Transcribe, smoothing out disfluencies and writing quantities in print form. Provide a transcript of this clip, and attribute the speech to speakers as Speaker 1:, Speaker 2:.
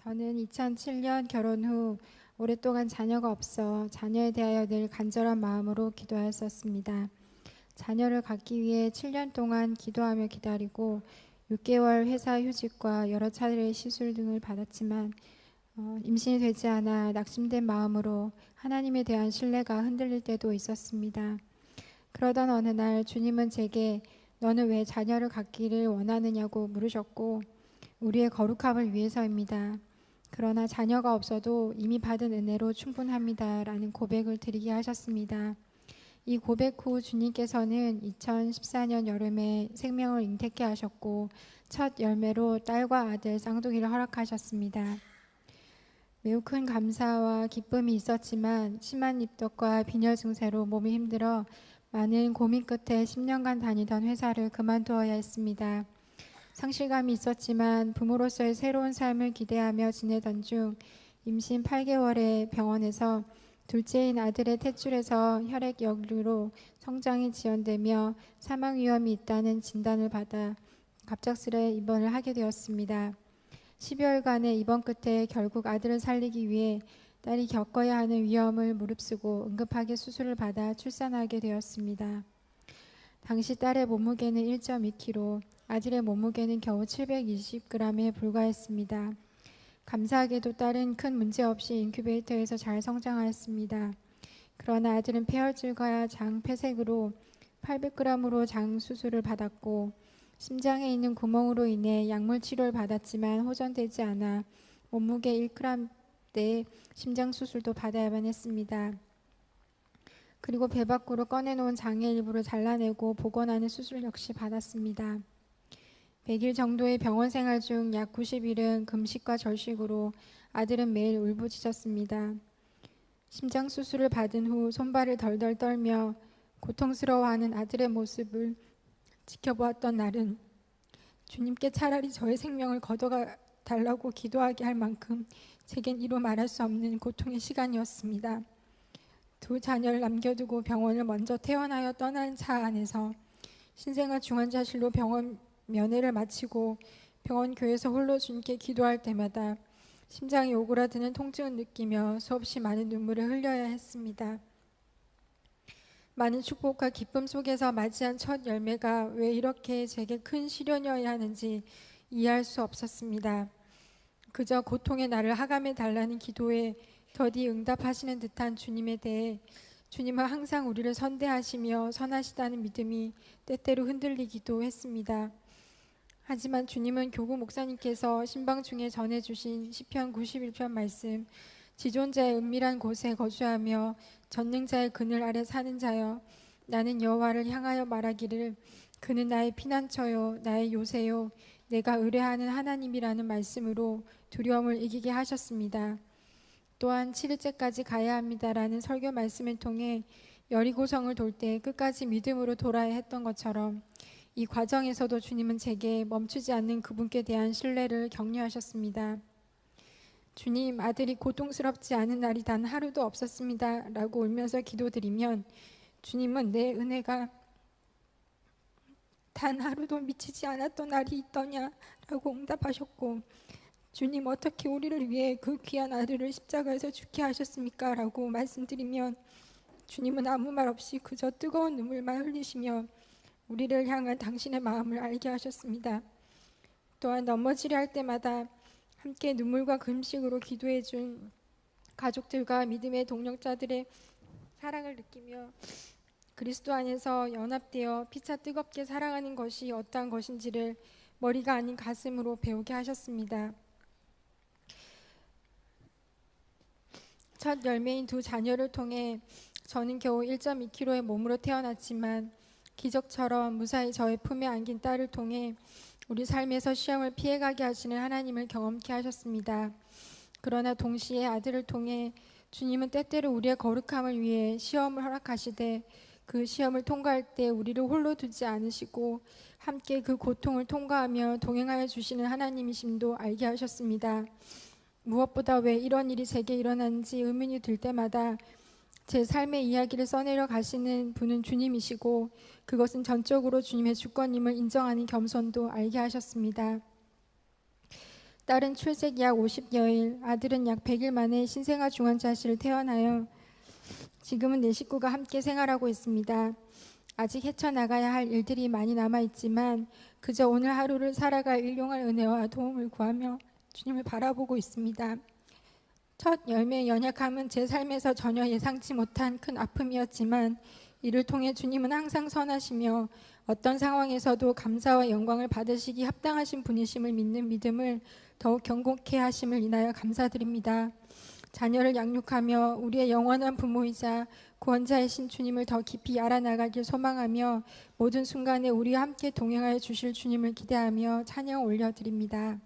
Speaker 1: 저는 2007년 결혼 후 오랫동안 자녀가 없어 자녀에 대하여 늘 간절한 마음으로 기도하였었습니다. 자녀를 갖기 위해 7년 동안 기도하며 기다리고 6개월 회사 휴직과 여러 차례의 시술 등을 받았지만 임신이 되지 않아 낙심된 마음으로 하나님에 대한 신뢰가 흔들릴 때도 있었습니다. 그러던 어느 날 주님은 제게 너는 왜 자녀를 갖기를 원하느냐고 물으셨고 우리의 거룩함을 위해서입니다. 그러나 자녀가 없어도 이미 받은 은혜로 충분합니다. 라는 고백을 드리게 하셨습니다. 이 고백 후 주님께서는 2014년 여름에 생명을 잉태케 하셨고 첫 열매로 딸과 아들 쌍둥이를 허락하셨습니다. 매우 큰 감사와 기쁨이 있었지만 심한 입덧과 빈혈 증세로 몸이 힘들어 많은 고민 끝에 10년간 다니던 회사를 그만두어야 했습니다. 상실감이 있었지만 부모로서의 새로운 삶을 기대하며 지내던 중 임신 8개월에 병원에서 둘째인 아들의 탯줄에서 혈액역류로 성장이 지연되며 사망 위험이 있다는 진단을 받아 갑작스레 입원을 하게 되었습니다. 12월간의 입원 끝에 결국 아들을 살리기 위해 딸이 겪어야 하는 위험을 무릅쓰고 응급하게 수술을 받아 출산하게 되었습니다. 당시 딸의 몸무게는 1.2kg, 아들의 몸무게는 겨우 720g에 불과했습니다. 감사하게도 딸은 큰 문제 없이 인큐베이터에서 잘 성장하였습니다. 그러나 아들은 폐혈증과 장 폐색으로 800g으로 장 수술을 받았고 심장에 있는 구멍으로 인해 약물 치료를 받았지만 호전되지 않아 몸무게 1g대 심장 수술도 받아야만 했습니다. 그리고 배 밖으로 꺼내놓은 장의 일부를 잘라내고 복원하는 수술 역시 받았습니다. 100일 정도의 병원 생활 중 약 90일은 금식과 절식으로 아들은 매일 울부짖었습니다. 심장 수술을 받은 후 손발을 덜덜 떨며 고통스러워하는 아들의 모습을 지켜보았던 날은 주님께 차라리 저의 생명을 걷어가 달라고 기도하게 할 만큼 제겐 이루 말할 수 없는 고통의 시간이었습니다. 두 자녀를 남겨두고 병원을 먼저 퇴원하여 떠난 차 안에서 신생아 중환자실로 병원 면회를 마치고 병원 교회에서 홀로 주님께 기도할 때마다 심장이 오그라드는 통증을 느끼며 수없이 많은 눈물을 흘려야 했습니다. 많은 축복과 기쁨 속에서 맞이한 첫 열매가 왜 이렇게 제게 큰 시련이어야 하는지 이해할 수 없었습니다. 그저 고통의 나를 하감해 달라는 기도에 더디 응답하시는 듯한 주님에 대해 주님은 항상 우리를 선대하시며 선하시다는 믿음이 때때로 흔들리기도 했습니다. 하지만 주님은 교구 목사님께서 신방 중에 전해주신 시편 91편 말씀 지존자의 은밀한 곳에 거주하며 전능자의 그늘 아래 사는 자여 나는 여호와를 향하여 말하기를 그는 나의 피난처요 나의 요새요 내가 의뢰하는 하나님이라는 말씀으로 두려움을 이기게 하셨습니다. 또한 7일째까지 가야 합니다라는 설교 말씀을 통해 여리고성을 돌 때 끝까지 믿음으로 돌아야 했던 것처럼 이 과정에서도 주님은 제게 멈추지 않는 그분께 대한 신뢰를 격려하셨습니다. 주님, 아들이 고통스럽지 않은 날이 단 하루도 없었습니다 라고 울면서 기도드리면 주님은 내 은혜가 단 하루도 미치지 않았던 날이 있더냐 라고 응답하셨고 주님 어떻게 우리를 위해 그 귀한 아들을 십자가에서 죽게 하셨습니까? 라고 말씀드리면 주님은 아무 말 없이 그저 뜨거운 눈물만 흘리시며 우리를 향한 당신의 마음을 알게 하셨습니다. 또한 넘어지려 할 때마다 함께 눈물과 금식으로 기도해 준 가족들과 믿음의 동력자들의 사랑을 느끼며 그리스도 안에서 연합되어 피차 뜨겁게 사랑하는 것이 어떠한 것인지를 머리가 아닌 가슴으로 배우게 하셨습니다. 첫 열매인 두 자녀를 통해 저는 겨우 1.2kg의 몸으로 태어났지만 기적처럼 무사히 저의 품에 안긴 딸을 통해 우리 삶에서 시험을 피해가게 하시는 하나님을 경험케 하셨습니다. 그러나 동시에 아들을 통해 주님은 때때로 우리의 거룩함을 위해 시험을 허락하시되 그 시험을 통과할 때 우리를 홀로 두지 않으시고 함께 그 고통을 통과하며 동행하여 주시는 하나님이심도 알게 하셨습니다. 무엇보다 왜 이런 일이 제게 일어났는지 의문이 들 때마다 제 삶의 이야기를 써내려 가시는 분은 주님이시고 그것은 전적으로 주님의 주권임을 인정하는 겸손도 알게 하셨습니다. 딸은 출생 약 50여일, 아들은 약 100일 만에 신생아 중환자실을 퇴원하여 지금은 네 식구가 함께 생활하고 있습니다. 아직 헤쳐나가야 할 일들이 많이 남아있지만 그저 오늘 하루를 살아갈 일용할 은혜와 도움을 구하며 주님을 바라보고 있습니다. 첫 열매의 연약함은 제 삶에서 전혀 예상치 못한 큰 아픔이었지만 이를 통해 주님은 항상 선하시며 어떤 상황에서도 감사와 영광을 받으시기 합당하신 분이심을 믿는 믿음을 더욱 견고케 하심을 인하여 감사드립니다. 자녀를 양육하며 우리의 영원한 부모이자 구원자이신 주님을 더 깊이 알아나가길 소망하며 모든 순간에 우리와 함께 동행하여 주실 주님을 기대하며 찬양 올려드립니다.